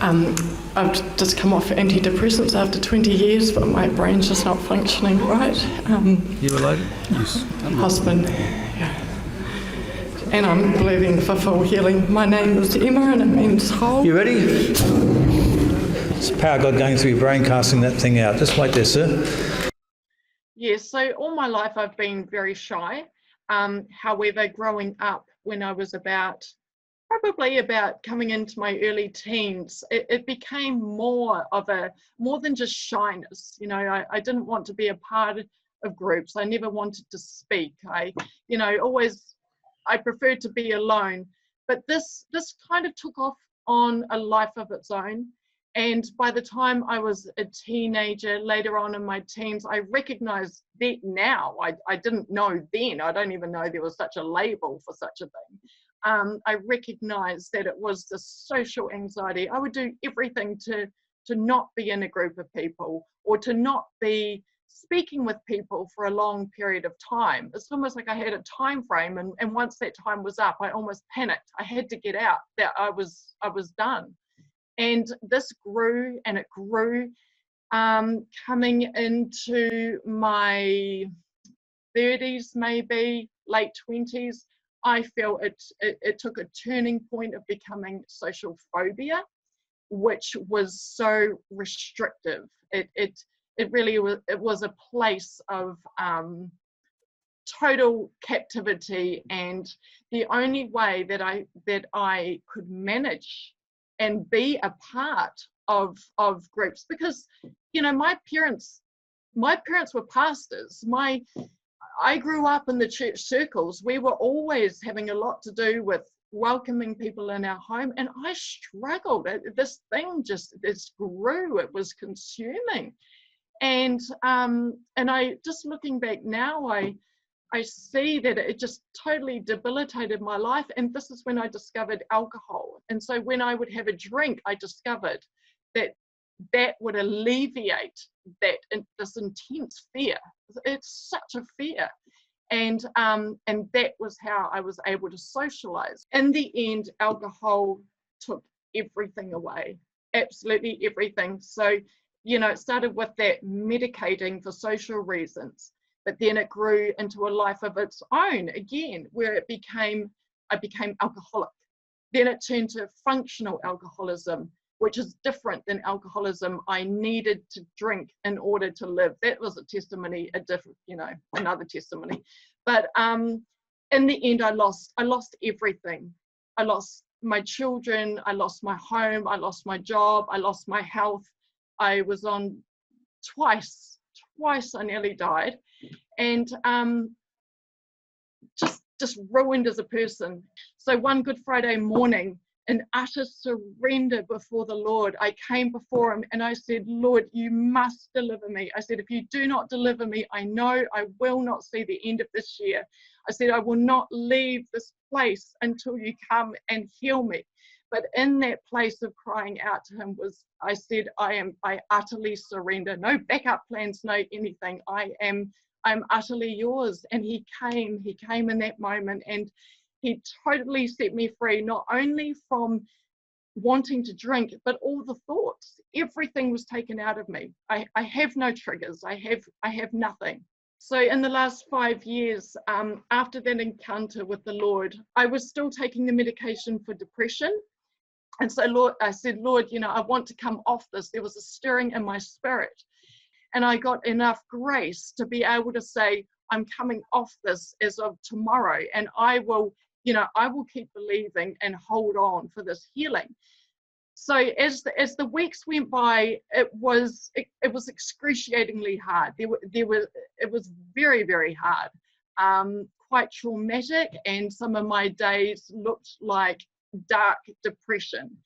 I've just come off anti-depressants after 20 years, but my brain's just not functioning right. You related? Yes. Husband, yeah. And I'm believing for full healing. My name is Emma and it means whole. You ready? It's the power of God going through your brain, casting that thing out. Just wait there, sir. Yes, so all my life I've been very shy. However, growing up when I was probably about coming into my early teens, it became more than just shyness. You know, I didn't want to be a part of groups. I never wanted to speak. I preferred to be alone. But this kind of took off on a life of its own. And by the time I was a teenager, later on in my teens, I recognized that now. I didn't know then. I don't even know there was such a label for such a thing. I recognized that it was the social anxiety. I would do everything to not be in a group of people or to not be speaking with people for a long period of time. It's almost like I had a time frame, and once that time was up, I almost panicked. I had to get out, that I was done. And this grew and it grew, coming into my 30s, maybe late 20s. I feel it took a turning point of becoming social phobia, which was so restrictive. It really was a place of total captivity, and the only way that I could manage and be a part of groups, because you know my parents were pastors. I grew up in the church circles. We were always having a lot to do with welcoming people in our home, and I struggled. This thing just grew. It was consuming, and I just looking back now, I see that it just totally debilitated my life. And this is when I discovered alcohol. And so when I would have a drink, I discovered that would alleviate this intense fear. It's such a fear. And that was how I was able to socialize. In the end, alcohol took everything away, absolutely everything. So, you know, it started with that medicating for social reasons, but then it grew into a life of its own again, where I became alcoholic. Then it turned to functional alcoholism, which is different than alcoholism. I needed to drink in order to live. That was a testimony, another testimony. But in the end, I lost everything. I lost my children, I lost my home, I lost my job, I lost my health. I was on twice I nearly died, and just ruined as a person. So one Good Friday morning, in utter surrender before the Lord, I came before him and I said, Lord, you must deliver me. I said, if you do not deliver me, I know I will not see the end of this year. I said, I will not leave this place until you come and heal me. But in that place of crying out to him I said, I utterly surrender. No backup plans, no anything. I'm utterly yours. And he came in that moment, and he totally set me free, not only from wanting to drink, but all the thoughts. Everything was taken out of me. I have no triggers. I have nothing. So in the last 5 years, after that encounter with the Lord, I was still taking the medication for depression. And so I said, Lord, I want to come off this. There was a stirring in my spirit. And I got enough grace to be able to say, I'm coming off this as of tomorrow. And I will keep believing and hold on for this healing. So as the weeks went by, it was excruciatingly hard. It was very, very hard, quite traumatic. And some of my days looked like dark depression.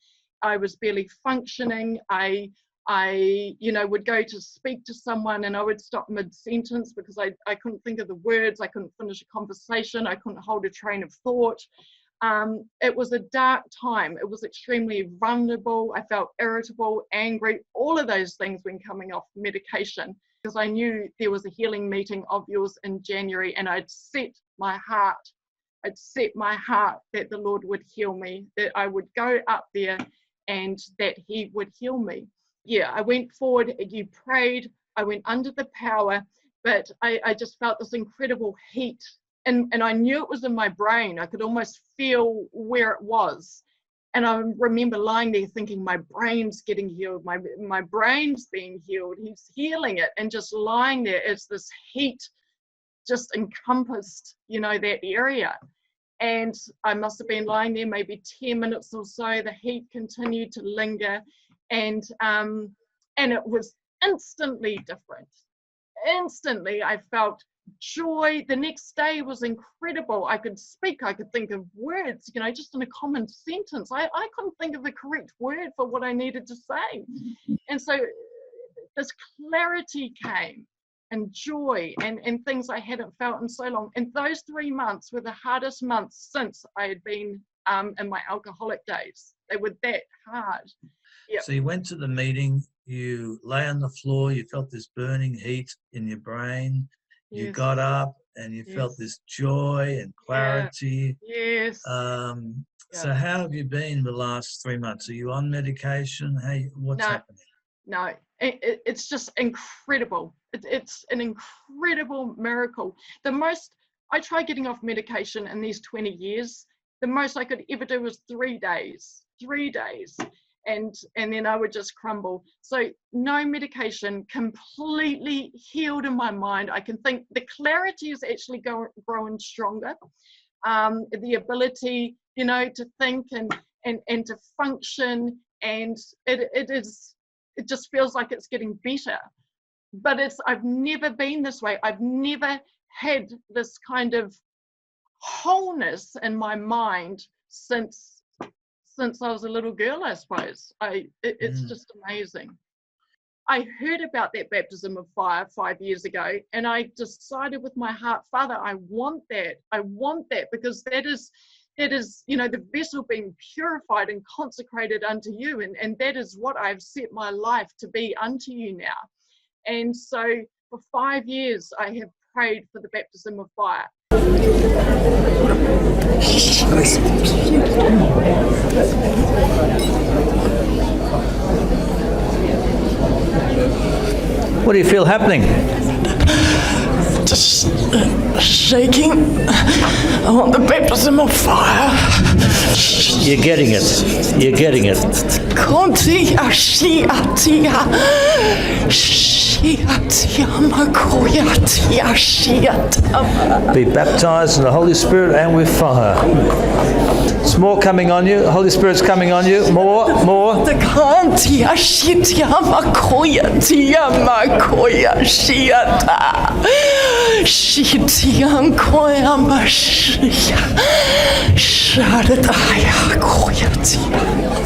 I was barely functioning. I would go to speak to someone and I would stop mid-sentence because I couldn't think of the words. I couldn't finish a conversation. I couldn't hold a train of thought. It was a dark time. It was extremely vulnerable. I felt irritable, angry, all of those things when coming off medication, because I knew there was a healing meeting of yours in January, and I'd set my heart that the Lord would heal me, that I would go up there and that he would heal me. Yeah, I went forward, you prayed, I went under the power, but I just felt this incredible heat. And I knew it was in my brain. I could almost feel where it was. And I remember lying there thinking, my brain's getting healed, my brain's being healed, he's healing it. And just lying there as this heat just encompassed, that area. And I must have been lying there maybe 10 minutes or so. The heat continued to linger, and it was instantly different. Instantly, I felt joy. The next day was incredible. I could speak, I could think of words, just in a common sentence. I couldn't think of the correct word for what I needed to say. And so this clarity came, and joy, and things I hadn't felt in so long. And those 3 months were the hardest months since I had been in my alcoholic days. They were that hard. Yep. So you went to the meeting, you lay on the floor, you felt this burning heat in your brain, you Yes. got up and you felt this joy and clarity. Yes. So how have you been the last 3 months? Are you on medication? What's happening? No, it's just incredible. It's an incredible miracle. I tried getting off medication in these 20 years. The most I could ever do was 3 days. 3 days. And then I would just crumble. So no medication, completely healed in my mind. I can think the clarity is actually growing stronger. The ability, to think and to function, and it just feels like it's getting better. But I've never been this way. I've never had this kind of wholeness in my mind since I was a little girl, I suppose. It's just amazing. I heard about that baptism of fire 5 years ago, and I decided with my heart, Father, I want that. I want that, because that is the vessel being purified and consecrated unto you, and that is what I've set my life to be unto you now. And so for 5 years I have prayed for the baptism of fire. What do you feel happening? Just shaking. I want the baptism of fire. You're getting it. You're getting it. Be baptized in the Holy Spirit and with fire. It's more coming on you. The Holy Spirit's coming on you. More.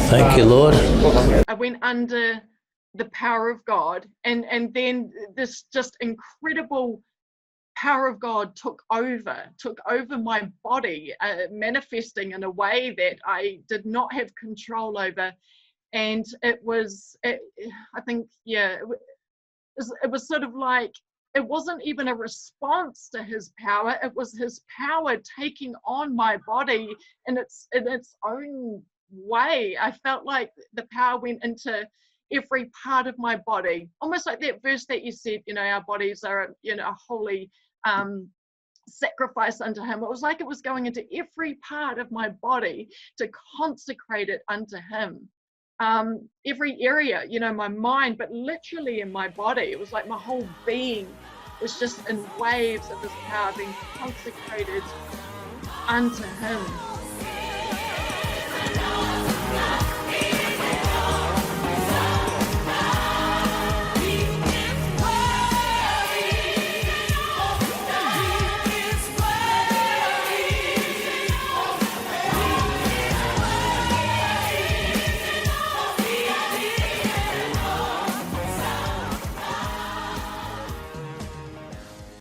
Thank you, Lord. I went under the power of God, and then this just incredible power of God took over my body, manifesting in a way that I did not have control over. And it was sort of like, it wasn't even a response to his power. It was his power taking on my body in its own way. I felt like the power went into every part of my body, almost like that verse that you said, our bodies are, a holy sacrifice unto him. It was like it was going into every part of my body to consecrate it unto him. Every area, my mind, but literally in my body. It was like my whole being was just in waves of this power being consecrated unto him.